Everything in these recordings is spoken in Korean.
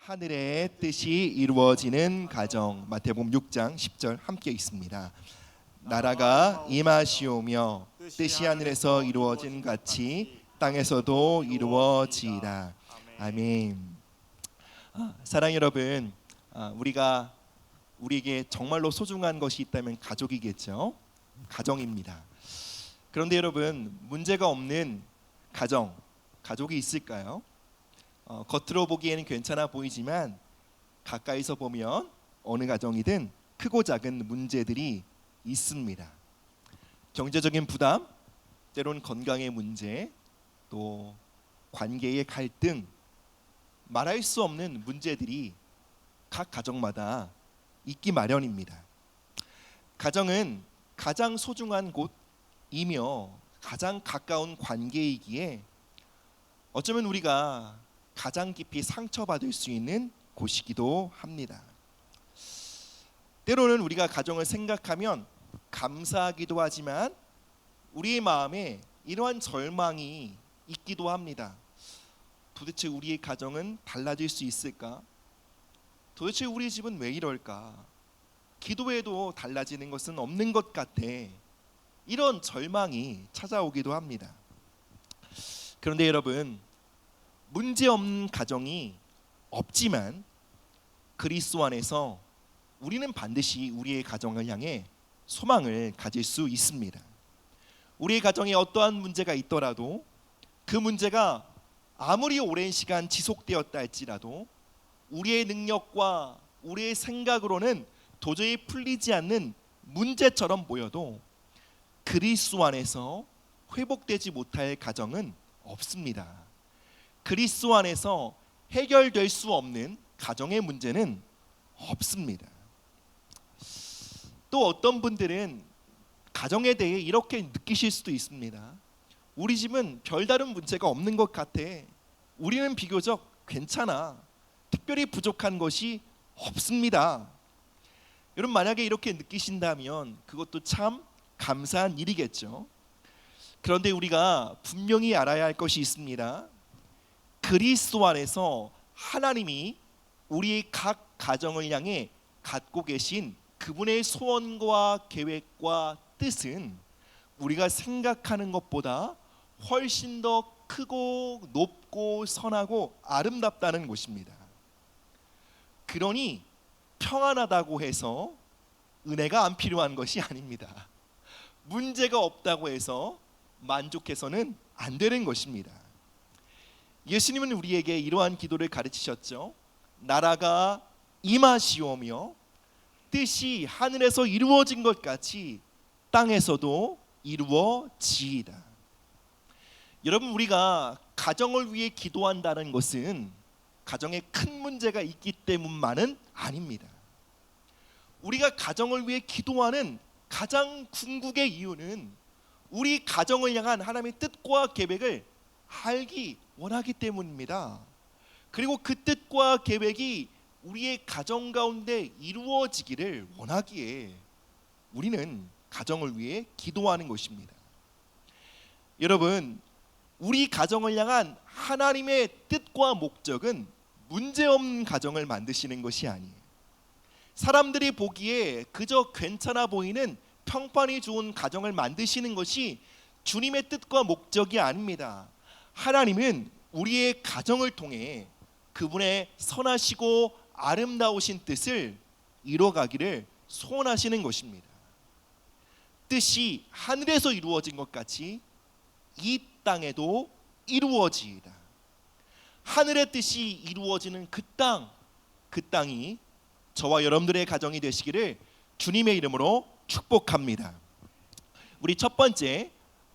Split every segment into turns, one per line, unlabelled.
하늘의 뜻이 이루어지는 가정. 마태복음 6장 10절 함께 있습니다. 나라가 임하시오며 뜻이 하늘에서 이루어진 같이 땅에서도 이루어지이다. 아멘. 사랑 여러분, 우리에게 정말로 소중한 것이 있다면 가족이겠죠. 가정입니다. 그런데 여러분, 문제가 없는 가족이 있을까요? 겉으로 보기에는 괜찮아 보이지만 가까이서 보면 어느 가정이든 크고 작은 문제들이 있습니다. 경제적인 부담, 때론 건강의 문제, 또 관계의 갈등, 말할 수 없는 문제들이 각 가정마다 있기 마련입니다. 가정은 가장 소중한 곳이며 가장 가까운 관계이기에 어쩌면 우리가 가장 깊이 상처받을 수 있는 곳이기도 합니다. 때로는 우리가 가정을 생각하면 감사하기도 하지만 우리의 마음에 이러한 절망이 있기도 합니다. 도대체 우리의 가정은 달라질 수 있을까? 도대체 우리 집은 왜 이럴까? 기도해도 달라지는 것은 없는 것 같아. 이런 절망이 찾아오기도 합니다. 그런데 여러분, 문제 없는 가정이 없지만 그리스도 안에서 우리는 반드시 우리의 가정을 향해 소망을 가질 수 있습니다. 우리의 가정에 어떠한 문제가 있더라도 그 문제가 아무리 오랜 시간 지속되었다 할지라도 우리의 능력과 우리의 생각으로는 도저히 풀리지 않는 문제처럼 보여도 그리스도 안에서 회복되지 못할 가정은 없습니다. 그리스도 안에서 해결될 수 없는 가정의 문제는 없습니다. 또 어떤 분들은 가정에 대해 이렇게 느끼실 수도 있습니다. 우리 집은 별다른 문제가 없는 것 같아. 우리는 비교적 괜찮아. 특별히 부족한 것이 없습니다. 여러분, 만약에 이렇게 느끼신다면 그것도 참 감사한 일이겠죠. 그런데 우리가 분명히 알아야 할 것이 있습니다. 그리스도 안에서 하나님이 우리 각 가정을 향해 갖고 계신 그분의 소원과 계획과 뜻은 우리가 생각하는 것보다 훨씬 더 크고 높고 선하고 아름답다는 것입니다. 그러니 평안하다고 해서 은혜가 안 필요한 것이 아닙니다. 문제가 없다고 해서 만족해서는 안 되는 것입니다. 예수님은 우리에게 이러한 기도를 가르치셨죠. 나라가 임하시오며 뜻이 하늘에서 이루어진 것 같이 땅에서도 이루어지이다. 여러분, 우리가 가정을 위해 기도한다는 것은 가정에 큰 문제가 있기 때문만은 아닙니다. 우리가 가정을 위해 기도하는 가장 궁극의 이유는 우리 가정을 향한 하나님의 뜻과 계획을 알기 원하기 때문입니다. 그리고 그 뜻과 계획이 우리의 가정 가운데 이루어지기를 원하기에 우리는 가정을 위해 기도하는 것입니다. 여러분, 우리 가정을 향한 하나님의 뜻과 목적은 문제없는 가정을 만드시는 것이 아니에요. 사람들이 보기에 그저 괜찮아 보이는 평판이 좋은 가정을 만드시는 것이 주님의 뜻과 목적이 아닙니다. 하나님은 우리의 가정을 통해 그분의 선하시고 아름다우신 뜻을 이루어가기를 소원하시는 것입니다. 뜻이 하늘에서 이루어진 것 같이 이 땅에도 이루어지이다. 하늘의 뜻이 이루어지는 그 땅이 저와 여러분들의 가정이 되시기를 주님의 이름으로 축복합니다. 우리 첫 번째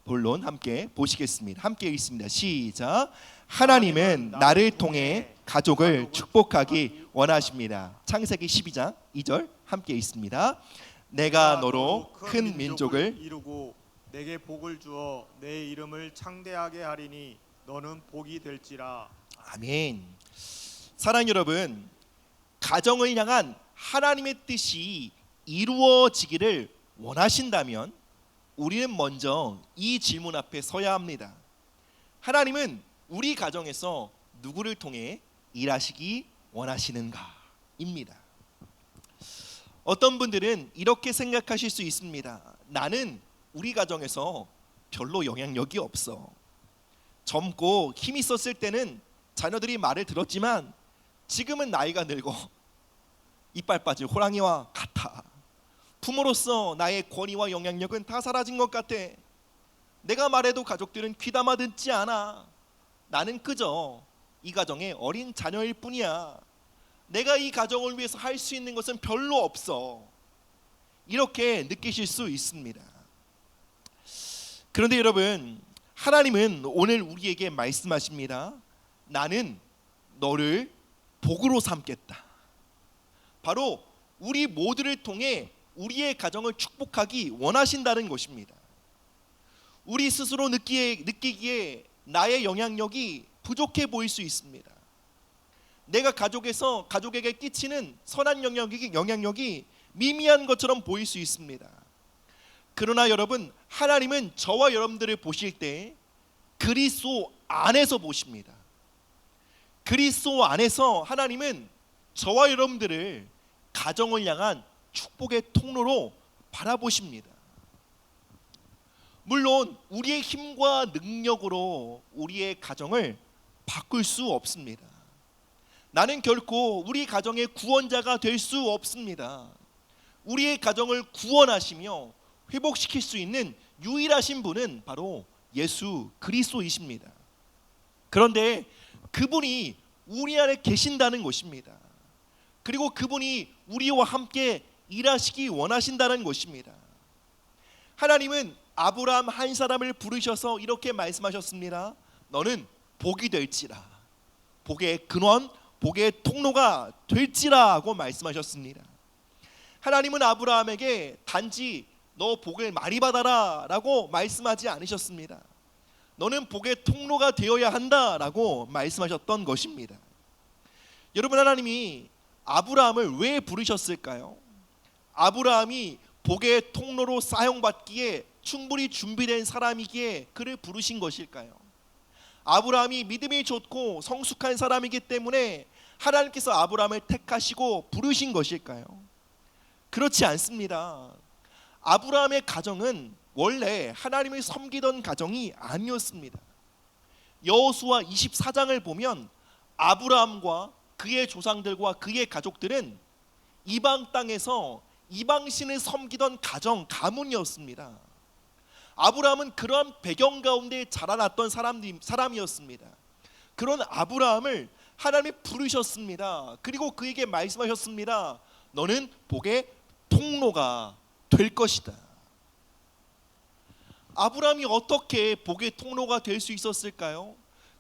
본론 함께 보시겠습니다. 함께 읽습니다. 시작. 하나님은 나를 통해 가족을 축복하기 원하십니다. 창세기 12장 2절 함께 읽습니다. 내가 너로 큰 민족을
이루고 내게 복을 주어 내 이름을 창대하게 하리니 너는 복이 될지라.
아멘. 사랑 여러분, 가정을 향한 하나님의 뜻이 이루어지기를 원하신다면 우리는 먼저 이 질문 앞에 서야 합니다. 하나님은 우리 가정에서 누구를 통해 일하시기 원하시는가입니다. 어떤 분들은 이렇게 생각하실 수 있습니다. 나는 우리 가정에서 별로 영향력이 없어. 젊고 힘 있었을 때는 자녀들이 말을 들었지만 지금은 나이가 늙어 이빨 빠질 호랑이와 같아. 부모로서 나의 권위와 영향력은 다 사라진 것 같아. 내가 말해도 가족들은 귀담아 듣지 않아. 나는 그저 이 가정의 어린 자녀일 뿐이야. 내가 이 가정을 위해서 할 수 있는 것은 별로 없어. 이렇게 느끼실 수 있습니다. 그런데 여러분, 하나님은 오늘 우리에게 말씀하십니다. 나는 너를 복으로 삼겠다. 바로 우리 모두를 통해 우리의 가정을 축복하기 원하신다는 것입니다. 우리 스스로 느끼기에 나의 영향력이 부족해 보일 수 있습니다. 내가 가족에서 가족에게 끼치는 선한 영향력이 미미한 것처럼 보일 수 있습니다. 그러나 여러분, 하나님은 저와 여러분들을 보실 때 그리스도 안에서 보십니다. 그리스도 안에서 하나님은 저와 여러분들을 가정을 향한 축복의 통로로 바라보십니다. 물론 우리의 힘과 능력으로 우리의 가정을 바꿀 수 없습니다. 나는 결코 우리 가정의 구원자가 될 수 없습니다. 우리의 가정을 구원하시며 회복시킬 수 있는 유일하신 분은 바로 예수 그리스도이십니다. 그런데 그분이 우리 안에 계신다는 것입니다. 그리고 그분이 우리와 함께 일하시기 원하신다는 것입니다. 하나님은 아브라함 한 사람을 부르셔서 이렇게 말씀하셨습니다. 너는 복이 될지라. 복의 근원, 복의 통로가 될지라고 말씀하셨습니다. 하나님은 아브라함에게 단지 너 복을 많이 받아라 라고 말씀하지 않으셨습니다. 너는 복의 통로가 되어야 한다라고 말씀하셨던 것입니다. 여러분, 하나님이 아브라함을 왜 부르셨을까요? 아브라함이 복의 통로로 사용받기에 충분히 준비된 사람이기에 그를 부르신 것일까요? 아브라함이 믿음이 좋고 성숙한 사람이기 때문에 하나님께서 아브라함을 택하시고 부르신 것일까요? 그렇지 않습니다. 아브라함의 가정은 원래 하나님을 섬기던 가정이 아니었습니다. 여호수아 24장을 보면 아브라함과 그의 조상들과 그의 가족들은 이방 땅에서 이방신을 섬기던 가문이었습니다. 아브라함은 그러한 배경 가운데 자라났던 사람이었습니다. 그런 아브라함을 하나님이 부르셨습니다. 그리고 그에게 말씀하셨습니다. 너는 복의 통로가 될 것이다. 아브라함이 어떻게 복의 통로가 될 수 있었을까요?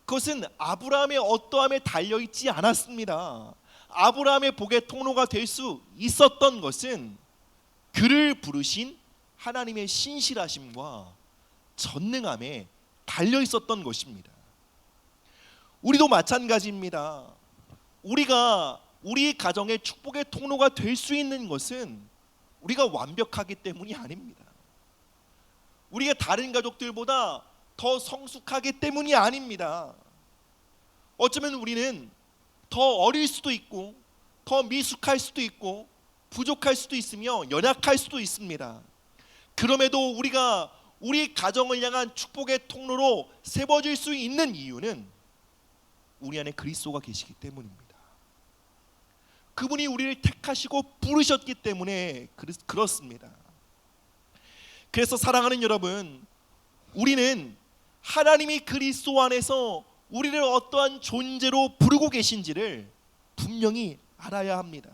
그것은 아브라함의 어떠함에 달려있지 않았습니다. 아브라함의 복의 통로가 될 수 있었던 것은 그를 부르신 하나님의 신실하심과 전능함에 달려있었던 것입니다. 우리도 마찬가지입니다. 우리가 우리 가정의 축복의 통로가 될 수 있는 것은 우리가 완벽하기 때문이 아닙니다. 우리가 다른 가족들보다 더 성숙하기 때문이 아닙니다. 어쩌면 우리는 더 어릴 수도 있고 더 미숙할 수도 있고 부족할 수도 있으며 연약할 수도 있습니다. 그럼에도 우리가 우리 가정을 향한 축복의 통로로 세워질 수 있는 이유는 우리 안에 그리스도가 계시기 때문입니다. 그분이 우리를 택하시고 부르셨기 때문에 그렇습니다. 그래서 사랑하는 여러분, 우리는 하나님이 그리스도 안에서 우리를 어떠한 존재로 부르고 계신지를 분명히 알아야 합니다.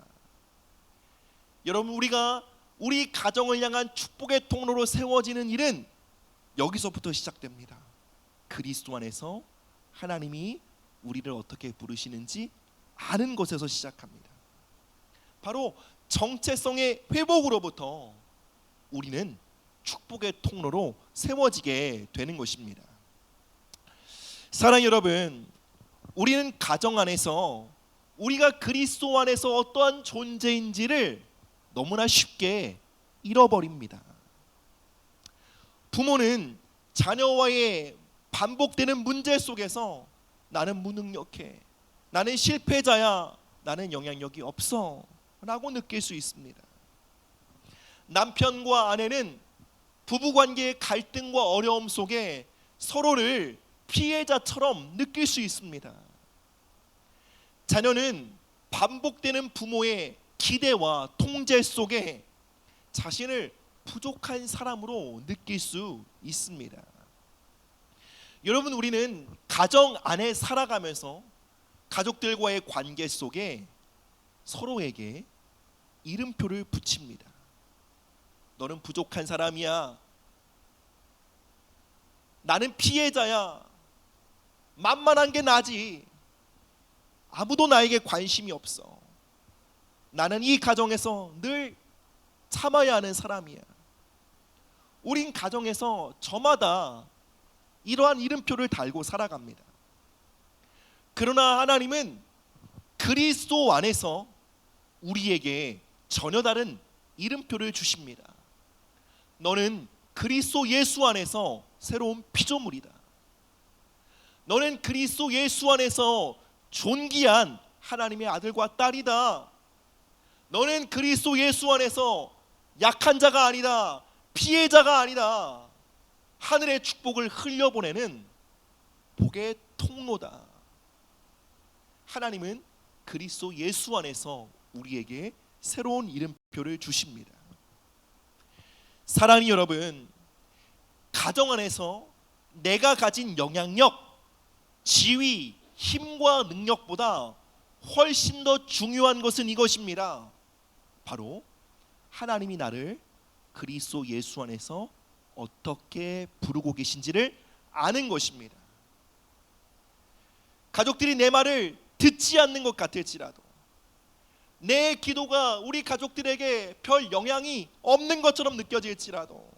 여러분, 우리가 우리 가정을 향한 축복의 통로로 세워지는 일은 여기서부터 시작됩니다. 그리스도 안에서 하나님이 우리를 어떻게 부르시는지 아는 것에서 시작합니다. 바로 정체성의 회복으로부터 우리는 축복의 통로로 세워지게 되는 것입니다. 사랑 여러분, 우리는 가정 안에서 우리가 그리스도 안에서 어떠한 존재인지를 너무나 쉽게 잃어버립니다. 부모는 자녀와의 반복되는 문제 속에서 나는 무능력해, 나는 실패자야, 나는 영향력이 없어 라고 느낄 수 있습니다. 남편과 아내는 부부관계의 갈등과 어려움 속에 서로를 피해자처럼 느낄 수 있습니다. 자녀는 반복되는 부모의 기대와 통제 속에 자신을 부족한 사람으로 느낄 수 있습니다. 여러분, 우리는 가정 안에 살아가면서 가족들과의 관계 속에 서로에게 이름표를 붙입니다. 너는 부족한 사람이야. 나는 피해자야. 만만한 게 나지. 아무도 나에게 관심이 없어. 나는 이 가정에서 늘 참아야 하는 사람이야. 우린 가정에서 저마다 이러한 이름표를 달고 살아갑니다. 그러나 하나님은 그리스도 안에서 우리에게 전혀 다른 이름표를 주십니다. 너는 그리스도 예수 안에서 새로운 피조물이다. 너는 그리스도 예수 안에서 존귀한 하나님의 아들과 딸이다. 너는 그리스도 예수 안에서 약한 자가 아니다. 피해자가 아니다. 하늘의 축복을 흘려보내는 복의 통로다. 하나님은 그리스도 예수 안에서 우리에게 새로운 이름표를 주십니다. 사랑하는 여러분, 가정 안에서 내가 가진 영향력, 지위, 힘과 능력보다 훨씬 더 중요한 것은 이것입니다. 바로 하나님이 나를 그리스도 예수 안에서 어떻게 부르고 계신지를 아는 것입니다. 가족들이 내 말을 듣지 않는 것 같을지라도, 내 기도가 우리 가족들에게 별 영향이 없는 것처럼 느껴질지라도,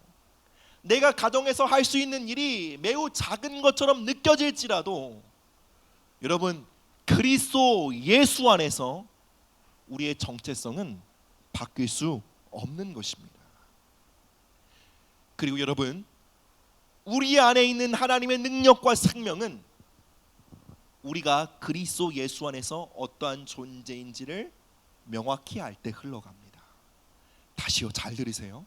내가 가정에서 할 수 있는 일이 매우 작은 것처럼 느껴질지라도, 여러분, 그리스도 예수 안에서 우리의 정체성은 바뀔 수 없는 것입니다. 그리고 여러분, 우리 안에 있는 하나님의 능력과 생명은 우리가 그리스도 예수 안에서 어떠한 존재인지를 명확히 알 때 흘러갑니다. 다시요, 잘 들으세요.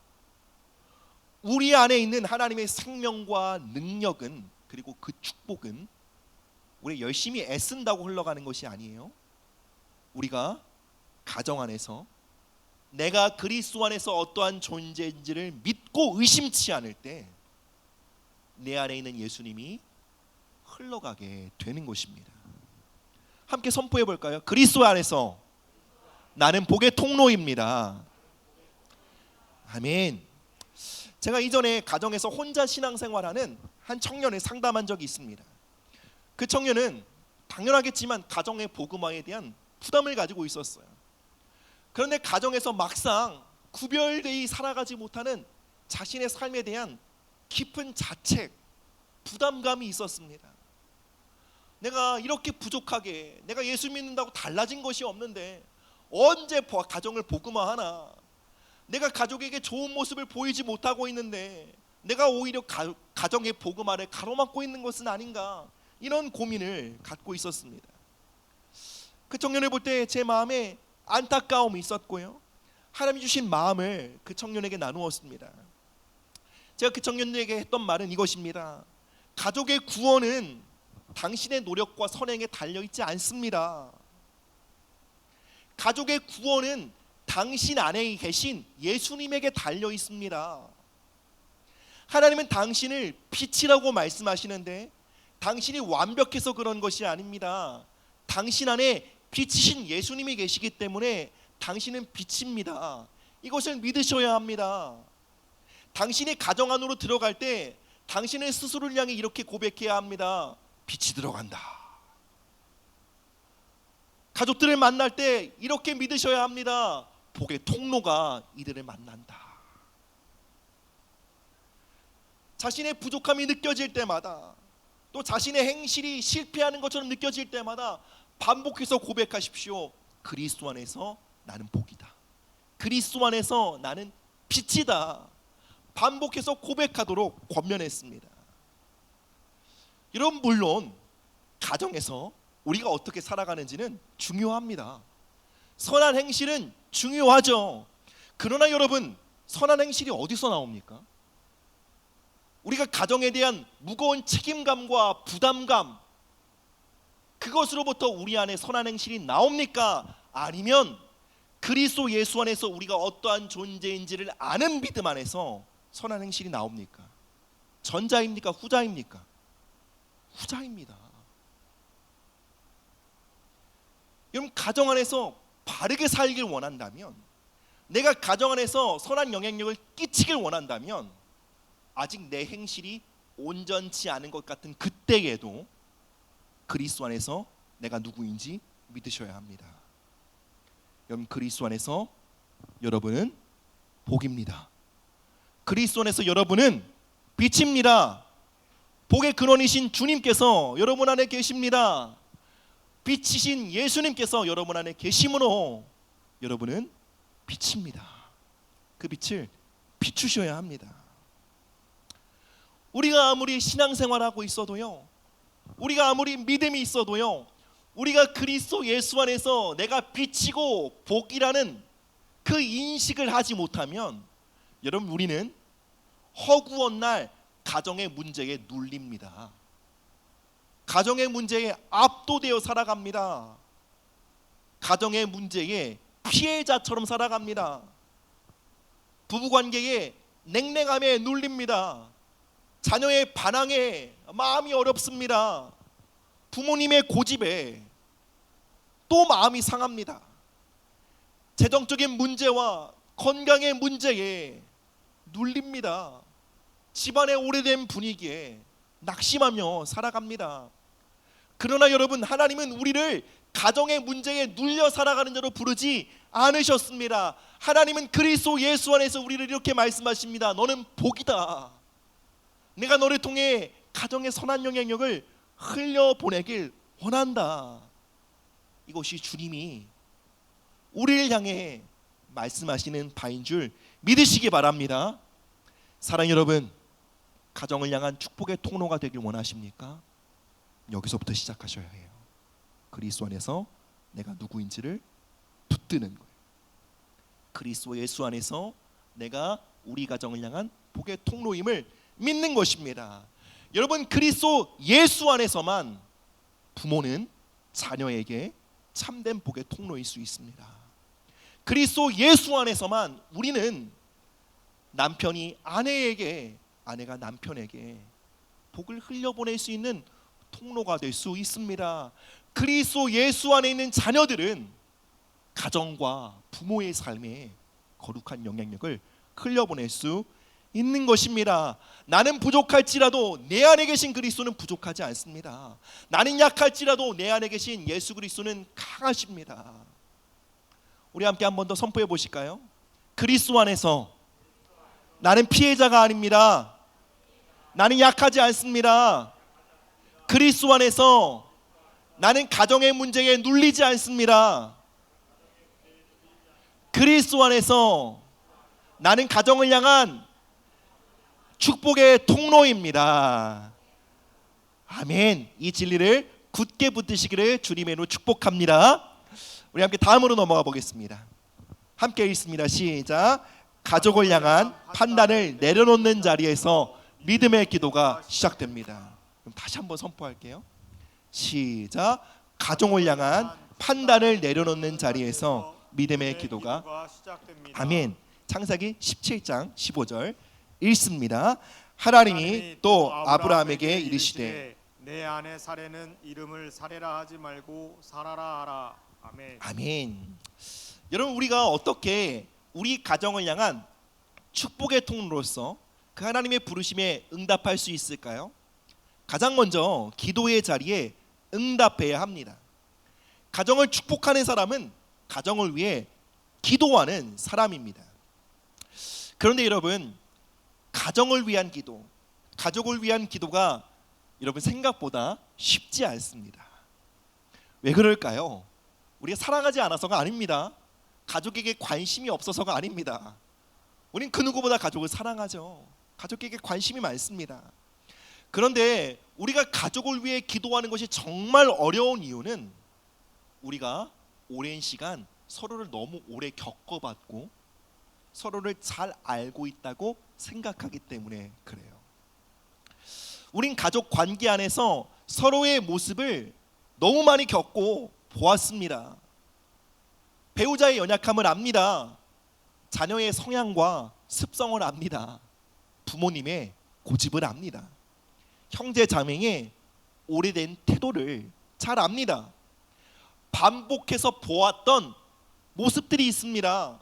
우리 안에 있는 하나님의 생명과 능력은, 그리고 그 축복은 우리 열심히 애쓴다고 흘러가는 것이 아니에요. 우리가 가정 안에서 내가 그리스도 안에서 어떠한 존재인지를 믿고 의심치 않을 때 내 안에 있는 예수님이 흘러가게 되는 것입니다. 함께 선포해 볼까요? 그리스도 안에서 나는 복의 통로입니다. 아멘. 제가 이전에 가정에서 혼자 신앙생활하는 한 청년을 상담한 적이 있습니다. 그 청년은 당연하겠지만 가정의 복음화에 대한 부담을 가지고 있었어요. 그런데 가정에서 막상 구별되이 살아가지 못하는 자신의 삶에 대한 깊은 자책, 부담감이 있었습니다. 내가 이렇게 부족하게, 내가 예수 믿는다고 달라진 것이 없는데 언제 가정을 복음화하나, 내가 가족에게 좋은 모습을 보이지 못하고 있는데 내가 오히려 가정의 복음화를 가로막고 있는 것은 아닌가, 이런 고민을 갖고 있었습니다. 그 청년을 볼 때 제 마음에 안타까움이 있었고요, 하나님이 주신 마음을 그 청년에게 나누었습니다. 제가 그 청년에게 했던 말은 이것입니다. 가족의 구원은 당신의 노력과 선행에 달려있지 않습니다. 가족의 구원은 당신 안에 계신 예수님에게 달려 있습니다. 하나님은 당신을 빛이라고 말씀하시는데 당신이 완벽해서 그런 것이 아닙니다. 당신 안에 빛이신 예수님이 계시기 때문에 당신은 빛입니다. 이것을 믿으셔야 합니다. 당신이 가정 안으로 들어갈 때 당신의 스스로를 향해 이렇게 고백해야 합니다. 빛이 들어간다. 가족들을 만날 때 이렇게 믿으셔야 합니다. 복의 통로가 이들을 만난다. 자신의 부족함이 느껴질 때마다, 또 자신의 행실이 실패하는 것처럼 느껴질 때마다 반복해서 고백하십시오. 그리스도 안에서 나는 복이다. 그리스도 안에서 나는 빛이다. 반복해서 고백하도록 권면했습니다. 여러분, 물론 가정에서 우리가 어떻게 살아가는지는 중요합니다. 선한 행실은 중요하죠. 그러나 여러분, 선한 행실이 어디서 나옵니까? 우리가 가정에 대한 무거운 책임감과 부담감, 그것으로부터 우리 안에 선한 행실이 나옵니까? 아니면 그리스도 예수 안에서 우리가 어떠한 존재인지를 아는 믿음 안에서 선한 행실이 나옵니까? 전자입니까? 후자입니까? 후자입니다. 여러분, 가정 안에서 바르게 살길 원한다면, 내가 가정 안에서 선한 영향력을 끼치길 원한다면, 아직 내 행실이 온전치 않은 것 같은 그때에도 그리스도 안에서 내가 누구인지 믿으셔야 합니다. 여러분, 그리스도 안에서 여러분은 복입니다. 그리스도 안에서 여러분은 빛입니다. 복의 근원이신 주님께서 여러분 안에 계십니다. 빛이신 예수님께서 여러분 안에 계심으로 여러분은 빛입니다. 그 빛을 비추셔야 합니다. 우리가 아무리 신앙생활하고 있어도요, 우리가 아무리 믿음이 있어도요, 우리가 그리스도 예수 안에서 내가 빛이고 복이라는 그 인식을 하지 못하면 여러분, 우리는 허구한 날 가정의 문제에 눌립니다. 가정의 문제에 압도되어 살아갑니다. 가정의 문제에 피해자처럼 살아갑니다. 부부관계에 냉랭함에 눌립니다. 자녀의 반항에 마음이 어렵습니다. 부모님의 고집에 또 마음이 상합니다. 재정적인 문제와 건강의 문제에 눌립니다. 집안의 오래된 분위기에 낙심하며 살아갑니다. 그러나 여러분, 하나님은 우리를 가정의 문제에 눌려 살아가는 자로 부르지 않으셨습니다. 하나님은 그리스도 예수 안에서 우리를 이렇게 말씀하십니다. 너는 복이다. 내가 너를 통해 가정의 선한 영향력을 흘려보내길 원한다. 이것이 주님이 우리를 향해 말씀하시는 바인 줄 믿으시기 바랍니다. 사랑 여러분, 가정을 향한 축복의 통로가 되길 원하십니까? 여기서부터 시작하셔야 해요. 그리스도 안에서 내가 누구인지를 붙드는 거예요. 그리스도 예수 안에서 내가 우리 가정을 향한 복의 통로임을 믿는 것입니다. 여러분, 그리스도 예수 안에서만 부모는 자녀에게 참된 복의 통로일 수 있습니다. 그리스도 예수 안에서만 우리는 남편이 아내에게, 아내가 남편에게 복을 흘려보낼 수 있는 통로가 될 수 있습니다. 그리스도 예수 안에 있는 자녀들은 가정과 부모의 삶에 거룩한 영향력을 흘려보낼 수 있는 것입니다. 나는 부족할지라도 내 안에 계신 그리스도는 부족하지 않습니다. 나는 약할지라도 내 안에 계신 예수 그리스도는 강하십니다. 우리 함께 한 번 더 선포해 보실까요? 그리스도 안에서 나는 피해자가 아닙니다. 나는 약하지 않습니다. 그리스도 안에서 나는 가정의 문제에 눌리지 않습니다. 그리스도 안에서 나는 가정을 향한 축복의 통로입니다. 아멘. 이 진리를 굳게 붙드시기를 주님의 이름으로 축복합니다. 우리 함께 다음으로 넘어가 보겠습니다. 함께 읽습니다. 시작. 가족을 향한 판단을 내려놓는 자리에서 믿음의 기도가 시작됩니다. 그럼 다시 한번 선포할게요. 시작. 가정을 향한 판단을 내려놓는 자리에서 믿음의 기도가
시작됩니다.
아멘. 창세기 17장 15절 읽습니다. 하나님이 또 아브라함에게 이르시되
내 아내 사례는 이름을 사례라 하지 말고 사라라 하라. 아멘.
아멘. 여러분, 우리가 어떻게 우리 가정을 향한 축복의 통로로서 그 하나님의 부르심에 응답할 수 있을까요? 가장 먼저 기도의 자리에 응답해야 합니다. 가정을 축복하는 사람은 가정을 위해 기도하는 사람입니다. 그런데 여러분, 가정을 위한 기도, 가족을 위한 기도가 여러분 생각보다 쉽지 않습니다. 왜 그럴까요? 우리가 사랑하지 않아서가 아닙니다. 가족에게 관심이 없어서가 아닙니다. 우린 그 누구보다 가족을 사랑하죠. 가족에게 관심이 많습니다. 그런데 우리가 가족을 위해 기도하는 것이 정말 어려운 이유는 우리가 오랜 시간 서로를 너무 오래 겪어봤고 서로를 잘 알고 있다고 생각하기 때문에 그래요. 우린 가족 관계 안에서 서로의 모습을 너무 많이 겪고 보았습니다. 배우자의 연약함을 압니다. 자녀의 성향과 습성을 압니다. 부모님의 고집을 압니다. 형제 자매의 오래된 태도를 잘 압니다. 반복해서 보았던 모습들이 있습니다.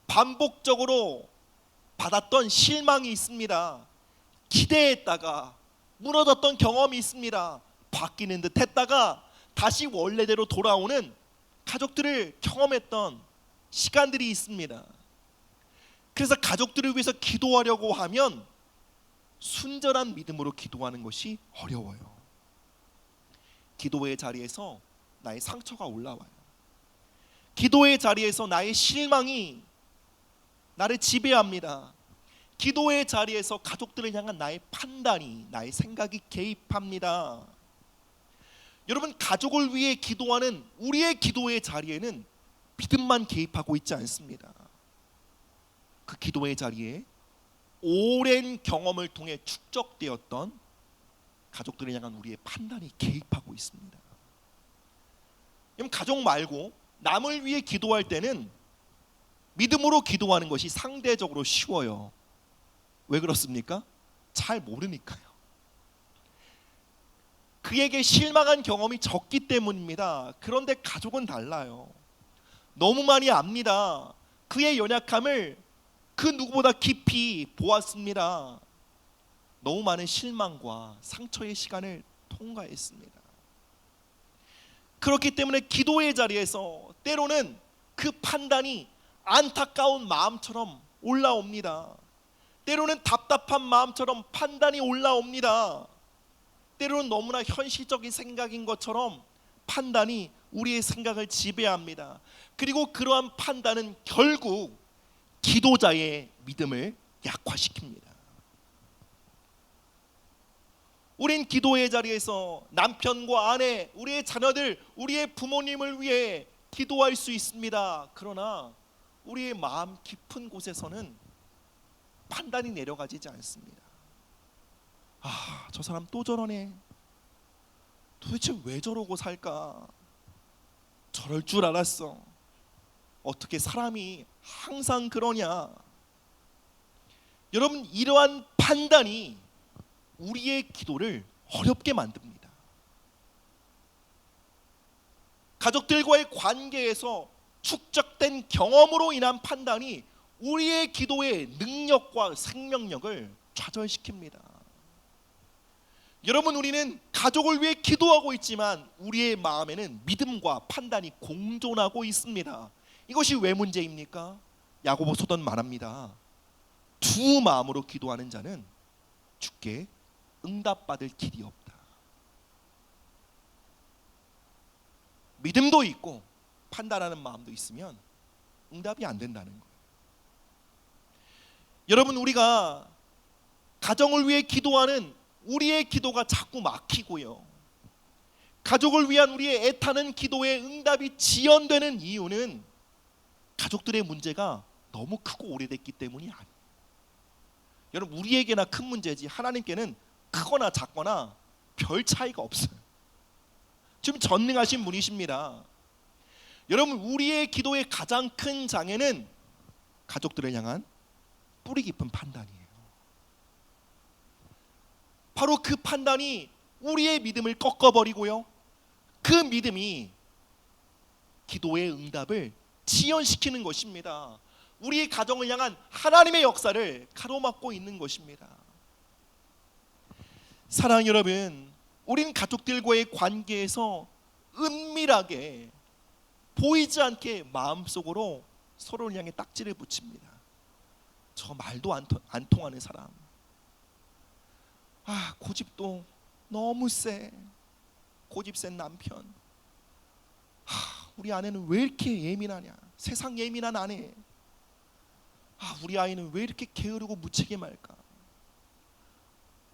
반복적으로 받았던 실망이 있습니다. 기대했다가 무너졌던 경험이 있습니다. 바뀌는 듯 했다가 다시 원래대로 돌아오는 가족들을 경험했던 시간들이 있습니다. 그래서 가족들을 위해서 기도하려고 하면 순전한 믿음으로 기도하는 것이 어려워요. 기도의 자리에서 나의 상처가 올라와요. 기도의 자리에서 나의 실망이 나를 지배합니다. 기도의 자리에서 가족들을 향한 나의 판단이, 나의 생각이 개입합니다. 여러분, 가족을 위해 기도하는 우리의 기도의 자리에는 믿음만 개입하고 있지 않습니다. 그 기도의 자리에 오랜 경험을 통해 축적되었던 가족들을 향한 우리의 판단이 개입하고 있습니다. 그럼 가족 말고 남을 위해 기도할 때는 믿음으로 기도하는 것이 상대적으로 쉬워요. 왜 그렇습니까? 잘 모르니까요. 그에게 실망한 경험이 적기 때문입니다. 그런데 가족은 달라요. 너무 많이 압니다. 그의 연약함을 그 누구보다 깊이 보았습니다. 너무 많은 실망과 상처의 시간을 통과했습니다. 그렇기 때문에 기도의 자리에서 때로는 그 판단이 안타까운 마음처럼 올라옵니다. 때로는 답답한 마음처럼 판단이 올라옵니다. 때로는 너무나 현실적인 생각인 것처럼 판단이 우리의 생각을 지배합니다. 그리고 그러한 판단은 결국 기도자의 믿음을 약화시킵니다. 우린 기도의 자리에서 남편과 아내, 우리의 자녀들, 우리의 부모님을 위해 기도할 수 있습니다. 그러나 우리의 마음 깊은 곳에서는 판단이 내려가지지 않습니다. 아, 저 사람 또 저러네. 도대체 왜 저러고 살까? 저럴 줄 알았어. 어떻게 사람이 항상 그러냐? 여러분, 이러한 판단이 우리의 기도를 어렵게 만듭니다. 가족들과의 관계에서 축적된 경험으로 인한 판단이 우리의 기도의 능력과 생명력을 좌절시킵니다. 여러분, 우리는 가족을 위해 기도하고 있지만 우리의 마음에는 믿음과 판단이 공존하고 있습니다. 이것이 왜 문제입니까? 야고보서는 말합니다. 두 마음으로 기도하는 자는 주께 응답받을 길이 없다. 믿음도 있고 판단하는 마음도 있으면 응답이 안 된다는 거예요. 여러분, 우리가 가정을 위해 기도하는 우리의 기도가 자꾸 막히고요, 가족을 위한 우리의 애타는 기도에 응답이 지연되는 이유는 가족들의 문제가 너무 크고 오래됐기 때문이 아니에요. 여러분, 우리에게나 큰 문제지 하나님께는 크거나 작거나 별 차이가 없어요. 지금 전능하신 분이십니다. 여러분, 우리의 기도의 가장 큰 장애는 가족들을 향한 뿌리 깊은 판단이에요. 바로 그 판단이 우리의 믿음을 꺾어버리고요, 그 믿음이 기도의 응답을 지연시키는 것입니다. 우리의 가정을 향한 하나님의 역사를 가로막고 있는 것입니다. 사랑하는 여러분, 우린 가족들과의 관계에서 은밀하게 보이지 않게 마음속으로 서로를 향해 딱지를 붙입니다. 저 말도 안 통하는 사람, 아, 고집도 너무 세, 고집 센 남편, 우리 아내는 왜 이렇게 예민하냐, 세상 예민한 아내, 우리 아이는 왜 이렇게 게으르고 무책임할까,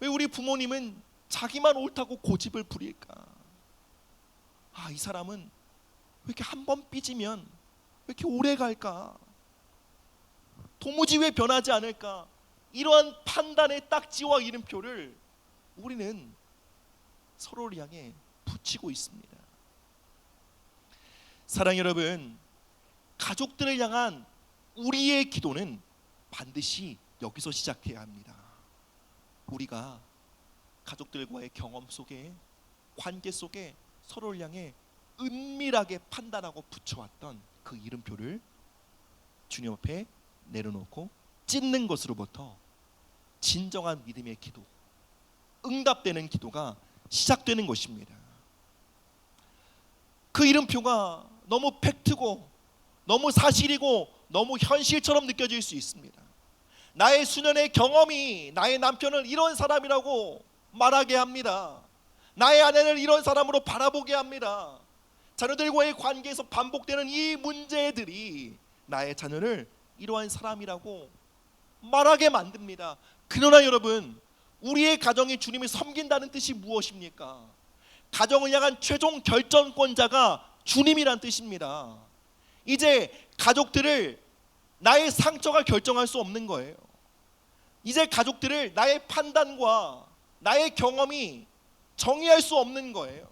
왜 우리 부모님은 자기만 옳다고 고집을 부릴까, 이 사람은 왜 이렇게 한 번 삐지면 이렇게 오래 갈까? 도무지 왜 변하지 않을까? 이러한 판단의 딱지와 이름표를 우리는 서로를 향해 붙이고 있습니다. 사랑 여러분, 가족들을 향한 우리의 기도는 반드시 여기서 시작해야 합니다. 우리가 가족들과의 경험 속에, 관계 속에 서로를 향해 은밀하게 판단하고 붙여왔던 그 이름표를 주님 앞에 내려놓고 찢는 것으로부터 진정한 믿음의 기도, 응답되는 기도가 시작되는 것입니다. 그 이름표가 너무 팩트고 너무 사실이고 너무 현실처럼 느껴질 수 있습니다. 나의 수년의 경험이 나의 남편을 이런 사람이라고 말하게 합니다. 나의 아내를 이런 사람으로 바라보게 합니다. 자녀들과의 관계에서 반복되는 이 문제들이 나의 자녀를 이러한 사람이라고 말하게 만듭니다. 그러나 여러분, 우리의 가정이 주님을 섬긴다는 뜻이 무엇입니까? 가정을 향한 최종 결정권자가 주님이란 뜻입니다. 이제 가족들을 나의 상처가 결정할 수 없는 거예요. 이제 가족들을 나의 판단과 나의 경험이 정의할 수 없는 거예요.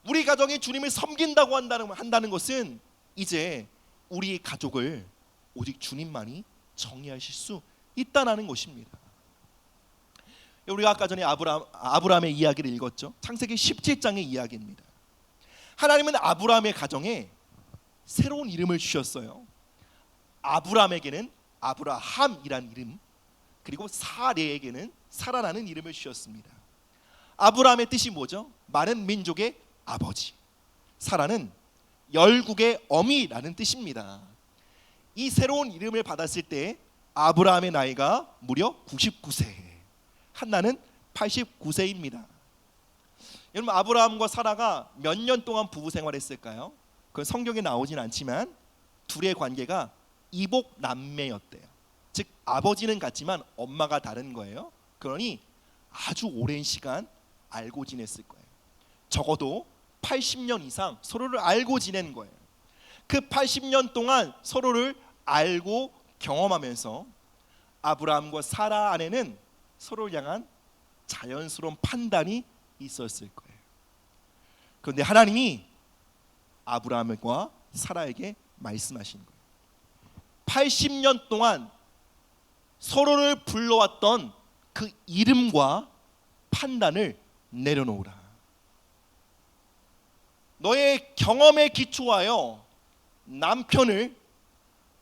우리 가정이 주님을 섬긴다고 한다는 것은 이제 우리 가족을 오직 주님만이 정의하실 수 있다는 것입니다. 우리가 아까 전에 아브라함의 이야기를 읽었죠. 창세기 17장의 이야기입니다. 하나님은 아브라함의 가정에 새로운 이름을 주셨어요. 아브라함에게는 아브라함이란 이름, 그리고 사레에게는 사라라는 이름을 주셨습니다. 아브라함의 뜻이 뭐죠? 많은 민족의 아버지. 사라는 열국의 어미라는 뜻입니다. 이 새로운 이름을 받았을 때 아브라함의 나이가 무려 99세, 한나는 89세입니다. 여러분, 아브라함과 사라가 몇 년 동안 부부 생활했을까요? 그건 성경에 나오진 않지만 둘의 관계가 이복 남매였대요. 즉 아버지는 같지만 엄마가 다른 거예요. 그러니 아주 오랜 시간 알고 지냈을 거예요. 적어도 80년 이상 서로를 알고 지낸 거예요. 그 80년 동안 서로를 알고 경험하면서 아브라함과 사라 안에는 서로를 향한 자연스러운 판단이 있었을 거예요. 그런데 하나님이 아브라함과 사라에게 말씀하신 거예요. 80년 동안 서로를 불러왔던 그 이름과 판단을 내려놓으라. 너의 경험에 기초하여 남편을,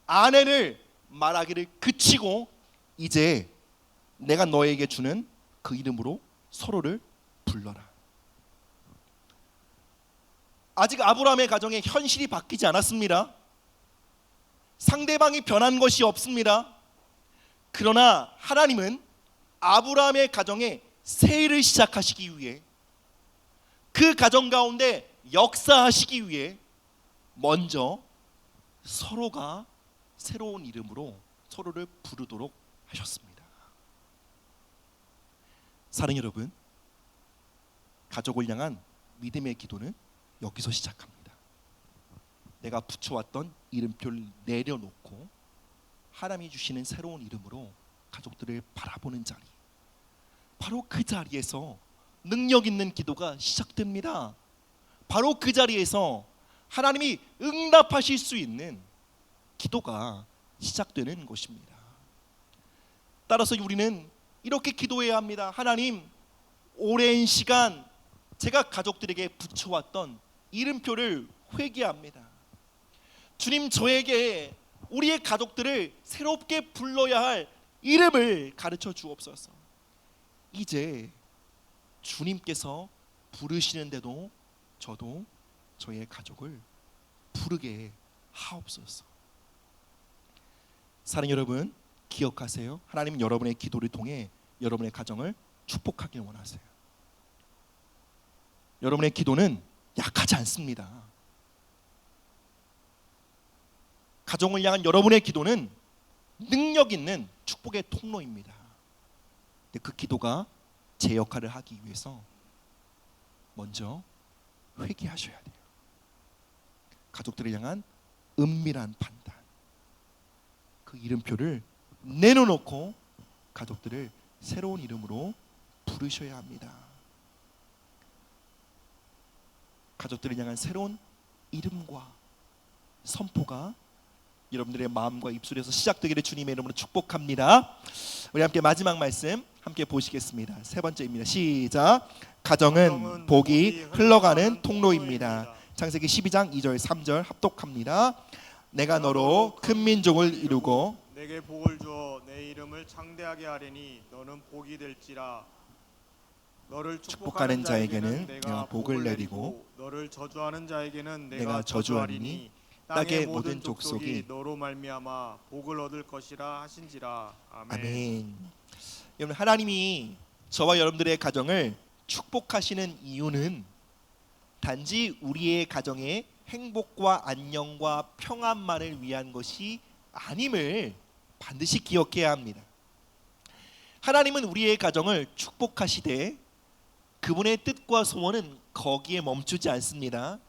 아내를 말하기를 그치고 이제 내가 너에게 주는 그 이름으로 서로를 불러라. 아직 아브라함의 가정에 현실이 바뀌지 않았습니다. 상대방이 변한 것이 없습니다. 그러나 하나님은 아브라함의 가정에 새 일을 시작하시기 위해, 그 가정 가운데 역사하시기 위해 먼저 서로가 새로운 이름으로 서로를 부르도록 하셨습니다. 사랑 여러분, 가족을 향한 믿음의 기도는 여기서 시작합니다. 내가 붙여왔던 이름표를 내려놓고 하나님이 주시는 새로운 이름으로 가족들을 바라보는 자리, 바로 그 자리에서 능력 있는 기도가 시작됩니다. 바로 그 자리에서 하나님이 응답하실 수 있는 기도가 시작되는 것입니다. 따라서 우리는 이렇게 기도해야 합니다. 하나님, 오랜 시간 제가 가족들에게 붙여왔던 이름표를 회개합니다. 주님, 저에게 우리의 가족들을 새롭게 불러야 할 이름을 가르쳐 주옵소서. 이제 주님께서 부르시는데도 저도 저의 가족을 부르게 하옵소서. 사랑 여러분, 기억하세요. 하나님은 여러분의 기도를 통해 여러분의 가정을 축복하길 원하세요. 여러분의 기도는 약하지 않습니다. 가정을 향한 여러분의 기도는 능력 있는 축복의 통로입니다. 근데 그 기도가 제 역할을 하기 위해서 먼저 회개하셔야 돼요. 가족들을 향한 은밀한 판단, 그 이름표를 내려놓고 가족들을 새로운 이름으로 부르셔야 합니다. 가족들을 향한 새로운 이름과 선포가 여러분들의 마음과 입술에서 시작되기를 주님의 이름으로 축복합니다. 우리 함께 마지막 말씀 함께 보시겠습니다. 세 번째입니다. 시작. 가정은 복이 흘러가는 통로입니다. 창세기 12장 2절 3절 합독합니다. 내가 너로 큰 민족을 이루고
내게 복을 주어 내 이름을 창대하게 하리니 너는 복이 될지라. 너를 축복하는 자에게는 내가 복을 내리고 너를 저주하는 자에게는 내가 저주하리니 땅의 모든 족속이 너로 말미암아 복을 얻을 것이라 하신지라. 아멘.
아멘. 여러분, 하나님이 저와 여러분들의 가정을 축복하시는 이유는 단지 우리의 가정의 행복과 안녕과 평안만을 위한 것이 아님을 반드시 기억해야 합니다. 하나님은 우리의 가정을 축복하시되 그분의 뜻과 소원은 거기에 멈추지 않습니다.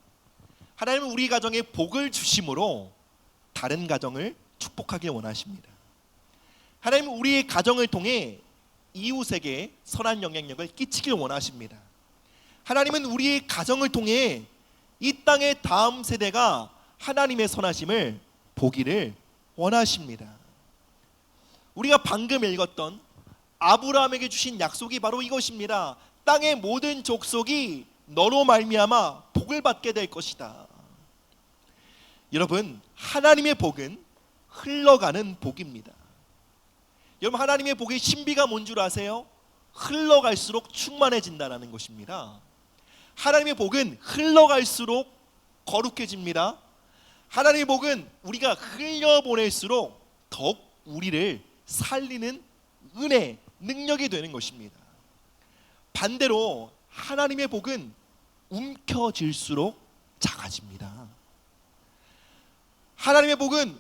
하나님은 우리 가정에 복을 주심으로 다른 가정을 축복하길 원하십니다. 하나님은 우리의 가정을 통해 이웃에게 선한 영향력을 끼치길 원하십니다. 하나님은 우리의 가정을 통해 이 땅의 다음 세대가 하나님의 선하심을 보기를 원하십니다. 우리가 방금 읽었던 아브라함에게 주신 약속이 바로 이것입니다. 땅의 모든 족속이 너로 말미암아 복을 받게 될 것이다. 여러분, 하나님의 복은 흘러가는 복입니다. 여러분, 하나님의 복의 신비가 뭔 줄 아세요? 흘러갈수록 충만해진다는 것입니다. 하나님의 복은 흘러갈수록 거룩해집니다. 하나님의 복은 우리가 흘려보낼수록 더욱 우리를 살리는 은혜, 능력이 되는 것입니다. 반대로 하나님의 복은 움켜질수록 작아집니다. 하나님의 복은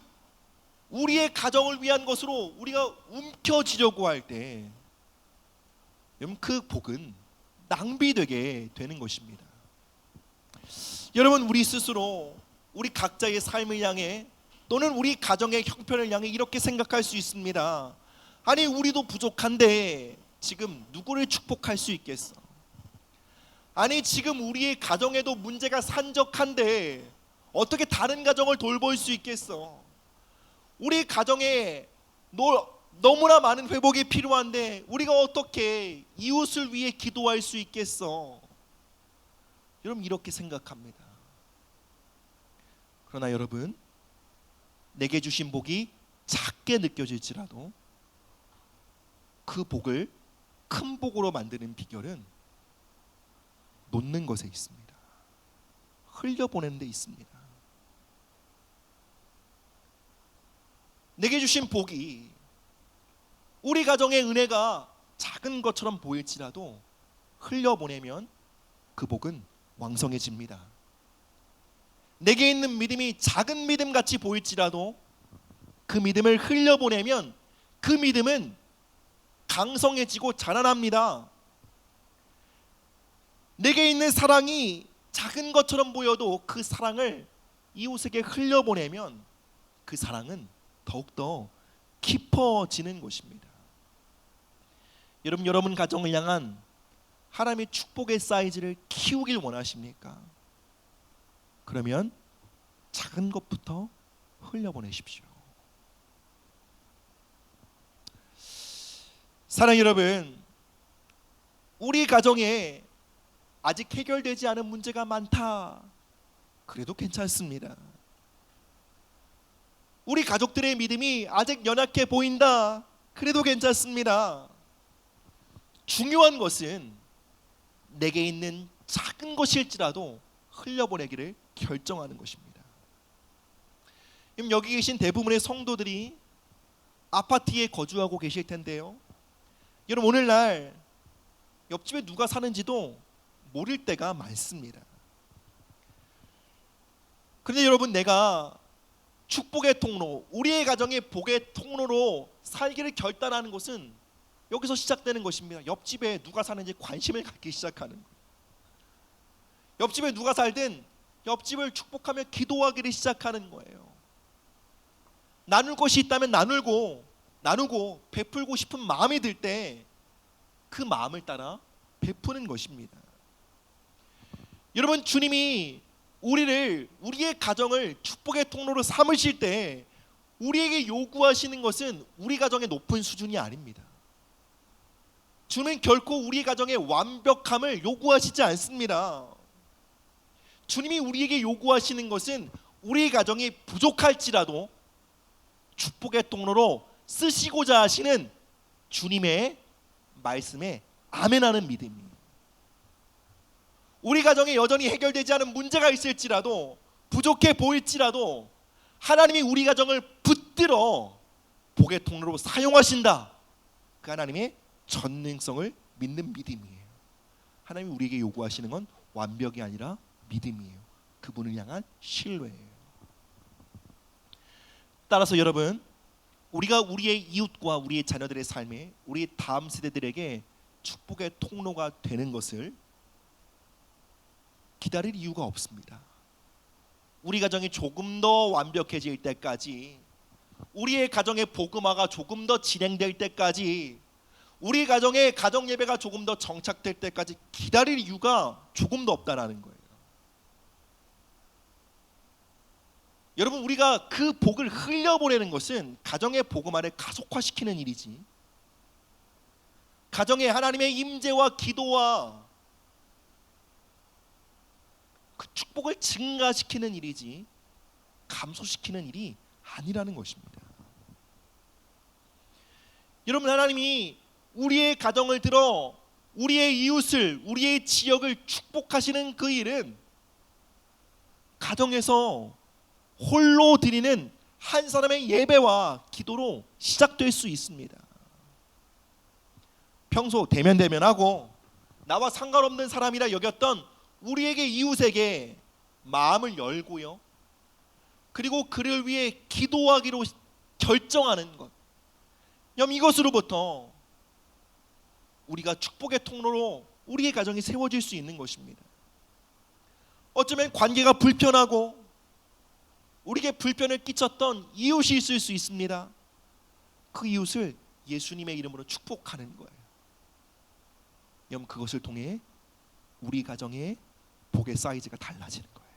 우리의 가정을 위한 것으로 우리가 움켜쥐려고 할 때 여러분, 그 복은 낭비되게 되는 것입니다. 여러분, 우리 스스로 우리 각자의 삶을 향해 또는 우리 가정의 형편을 향해 이렇게 생각할 수 있습니다. 아니, 우리도 부족한데 지금 누구를 축복할 수 있겠어? 아니, 지금 우리의 가정에도 문제가 산적한데 어떻게 다른 가정을 돌볼 수 있겠어? 우리 가정에 너무나 많은 회복이 필요한데 우리가 어떻게 이웃을 위해 기도할 수 있겠어? 여러분, 이렇게 생각합니다. 그러나 여러분, 내게 주신 복이 작게 느껴질지라도 그 복을 큰 복으로 만드는 비결은 놓는 것에 있습니다. 흘려보내는 데 있습니다. 내게 주신 복이 우리 가정의 은혜가 작은 것처럼 보일지라도 흘려보내면 그 복은 왕성해집니다. 내게 있는 믿음이 작은 믿음 같이 보일지라도 그 믿음을 흘려보내면 그 믿음은 강성해지고 자라납니다. 내게 있는 사랑이 작은 것처럼 보여도 그 사랑을 이웃에게 흘려보내면 그 사랑은 더욱더 깊어지는 것입니다. 여러분 가정을 향한 하나님의 축복의 사이즈를 키우길 원하십니까? 그러면 작은 것부터 흘려보내십시오. 사랑 여러분, 우리 가정에 아직 해결되지 않은 문제가 많다. 그래도 괜찮습니다. 우리 가족들의 믿음이 아직 연약해 보인다. 그래도 괜찮습니다. 중요한 것은 내게 있는 작은 것일지라도 흘려보내기를 결정하는 것입니다. 여기 계신 대부분의 성도들이 아파트에 거주하고 계실 텐데요. 여러분, 오늘날 옆집에 누가 사는지도 모를 때가 많습니다. 그런데 여러분, 내가 축복의 통로, 우리의 가정의 복의 통로로 살기를 결단하는 것은 여기서 시작되는 것입니다. 옆집에 누가 사는지 관심을 갖기 시작하는 거예요. 옆집에 누가 살든 옆집을 축복하며 기도하기를 시작하는 거예요. 나눌 것이 있다면 나누고 베풀고 싶은 마음이 들 때 그 마음을 따라 베푸는 것입니다. 여러분, 주님이 우리의 가정을 축복의 통로로 삼으실 때 우리에게 요구하시는 것은 우리 가정의 높은 수준이 아닙니다. 주님은 결코 우리 가정의 완벽함을 요구하시지 않습니다. 주님이 우리에게 요구하시는 것은 우리 가정이 부족할지라도 축복의 통로로 쓰시고자 하시는 주님의 말씀에 아멘하는 믿음이에요. 우리 가정에 여전히 해결되지 않은 문제가 있을지라도, 부족해 보일지라도 하나님이 우리 가정을 붙들어 복의 통로로 사용하신다. 그 하나님의 전능성을 믿는 믿음이에요. 하나님이 우리에게 요구하시는 건 완벽이 아니라 믿음이에요. 그분을 향한 신뢰예요. 따라서 여러분, 우리가 우리의 이웃과 우리의 자녀들의 삶에, 우리 다음 세대들에게 축복의 통로가 되는 것을 기다릴 이유가 없습니다. 우리 가정이 조금 더 완벽해질 때까지, 우리의 가정의 복음화가 조금 더 진행될 때까지, 우리 가정의 가정 예배가 조금 더 정착될 때까지 기다릴 이유가 조금 더 없다라는 거예요. 여러분, 우리가 그 복을 흘려보내는 것은 가정의 복음화를 가속화시키는 일이지, 가정에 하나님의 임재와 기도와 그 축복을 증가시키는 일이지 감소시키는 일이 아니라는 것입니다. 여러분, 하나님이 우리의 가정을 들어 우리의 이웃을, 우리의 지역을 축복하시는 그 일은 가정에서 홀로 드리는 한 사람의 예배와 기도로 시작될 수 있습니다. 평소 대면대면하고 나와 상관없는 사람이라 여겼던 우리에게 이웃에게 마음을 열고요, 그리고 그를 위해 기도하기로 결정하는 것, 이것으로부터 우리가 축복의 통로로 우리의 가정이 세워질 수 있는 것입니다. 어쩌면 관계가 불편하고 우리에게 불편을 끼쳤던 이웃이 있을 수 있습니다. 그 이웃을 예수님의 이름으로 축복하는 거예요. 여러분, 그것을 통해 우리 가정의 복의 사이즈가 달라지는 거예요.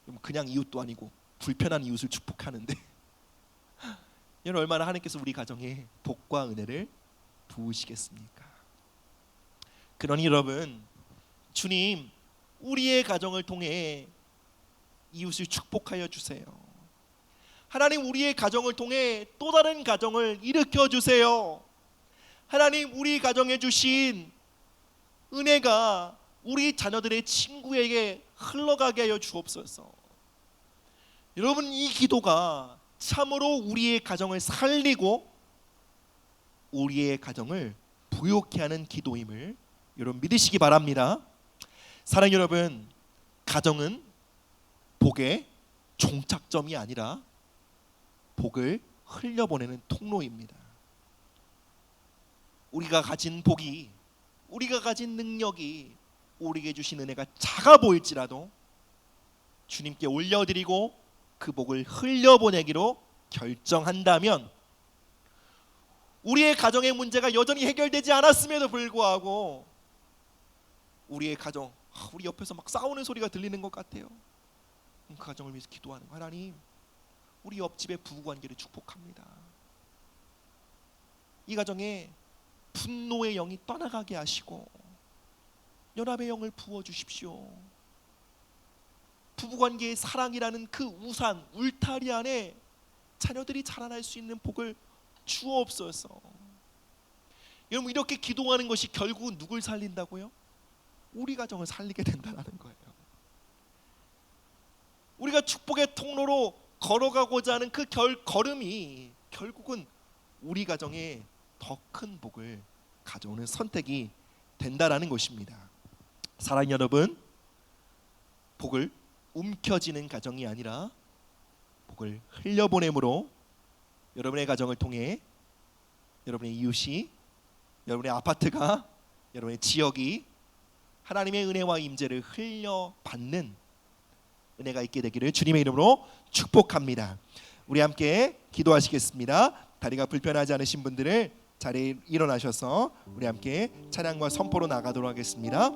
여러분, 그냥 이웃도 아니고 불편한 이웃을 축복하는데 여러분, 얼마나 하나님께서 우리 가정에 복과 은혜를 부으시겠습니까? 그러니 여러분, 주님, 우리의 가정을 통해 이웃을 축복하여 주세요. 하나님, 우리의 가정을 통해 또 다른 가정을 일으켜 주세요. 하나님, 우리 가정에 주신 은혜가 우리 자녀들의 친구에게 흘러가게 하여 주옵소서. 여러분, 이 기도가 참으로 우리의 가정을 살리고 우리의 가정을 부욕케 하는 기도임을 여러분 믿으시기 바랍니다. 사랑 여러분, 가정은 복의 종착점이 아니라 복을 흘려보내는 통로입니다. 우리가 가진 복이, 우리가 가진 능력이, 우리에게 주신 은혜가 작아 보일지라도 주님께 올려드리고 그 복을 흘려보내기로 결정한다면, 우리의 가정의 문제가 여전히 해결되지 않았음에도 불구하고 우리의 가정, 우리 옆에서 막 싸우는 소리가 들리는 것 같아요. 그 가정을 위해서 기도하는 거, 하나님, 우리 옆집의 부부관계를 축복합니다. 이 가정에 분노의 영이 떠나가게 하시고 연합의 영을 부어주십시오. 부부관계의 사랑이라는 그 우산, 울타리 안에 자녀들이 자라날 수 있는 복을 주옵소서. 여러분, 이렇게 기도하는 것이 결국은 누굴 살린다고요? 우리 가정을 살리게 된다는 거예요. 우리가 축복의 통로로 걸어가고자 하는 그 걸음이 결국은 우리 가정에 더 큰 복을 가져오는 선택이 된다라는 것입니다. 사랑하는 여러분, 복을 움켜쥐는 가정이 아니라 복을 흘려보냄으로 여러분의 가정을 통해 여러분의 이웃이, 여러분의 아파트가, 여러분의 지역이 하나님의 은혜와 임재를 흘려받는 은혜가 있게 되기를 주님의 이름으로 축복합니다. 우리 함께 기도하시겠습니다. 다리가 불편하지 않으신 분들을 자리에 일어나셔서 우리 함께 찬양과 선포로 나가도록 하겠습니다.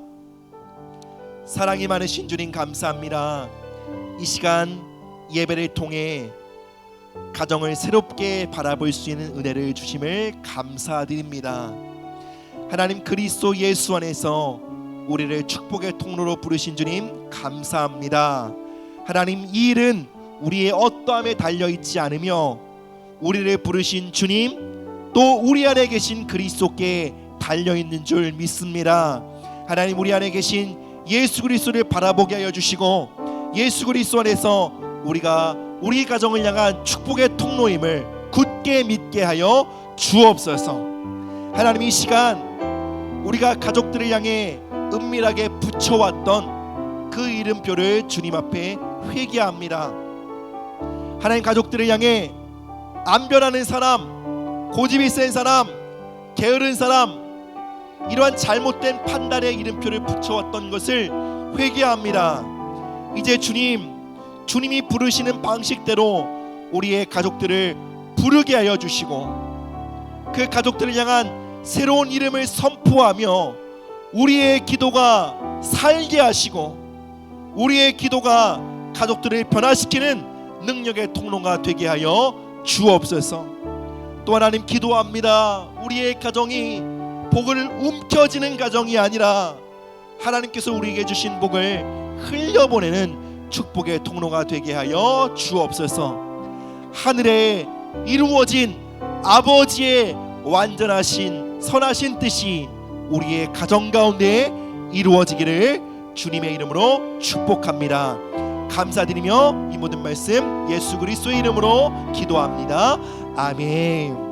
사랑이 많으신 주님 감사합니다. 이 시간 예배를 통해 가정을 새롭게 바라볼 수 있는 은혜를 주심을 감사드립니다. 하나님 그리스도 예수 안에서 우리를 축복의 통로로 부르신 주님 감사합니다. 하나님 이 일은 우리의 어떠함에 달려있지 않으며 우리를 부르신 주님 또 우리 안에 계신 그리스도께 달려있는 줄 믿습니다. 하나님 우리 안에 계신 예수 그리스도를 바라보게 하여 주시고 예수 그리스도 안에서 우리가 우리 가정을 향한 축복의 통로임을 굳게 믿게 하여 주옵소서. 하나님 이 시간 우리가 가족들을 향해 은밀하게 붙여왔던 그 이름표를 주님 앞에 회개합니다. 하나님 가족들을 향해 안 변하는 사람, 고집이 센 사람, 게으른 사람, 이러한 잘못된 판단의 이름표를 붙여왔던 것을 회개합니다. 이제 주님이 부르시는 방식대로 우리의 가족들을 부르게 하여 주시고 그 가족들을 향한 새로운 이름을 선포하며 우리의 기도가 살게 하시고 우리의 기도가 가족들을 변화시키는 능력의 통로가 되게 하여 주옵소서. 또 하나님 기도합니다. 우리의 가정이 복을 움켜쥐는 가정이 아니라 하나님께서 우리에게 주신 복을 흘려보내는 축복의 통로가 되게 하여 주옵소서. 하늘에 이루어진 아버지의 완전하신 선하신 뜻이 우리의 가정 가운데 이루어지기를 주님의 이름으로 축복합니다. 감사드리며 이 모든 말씀 예수 그리스도의 이름으로 기도합니다. 아멘.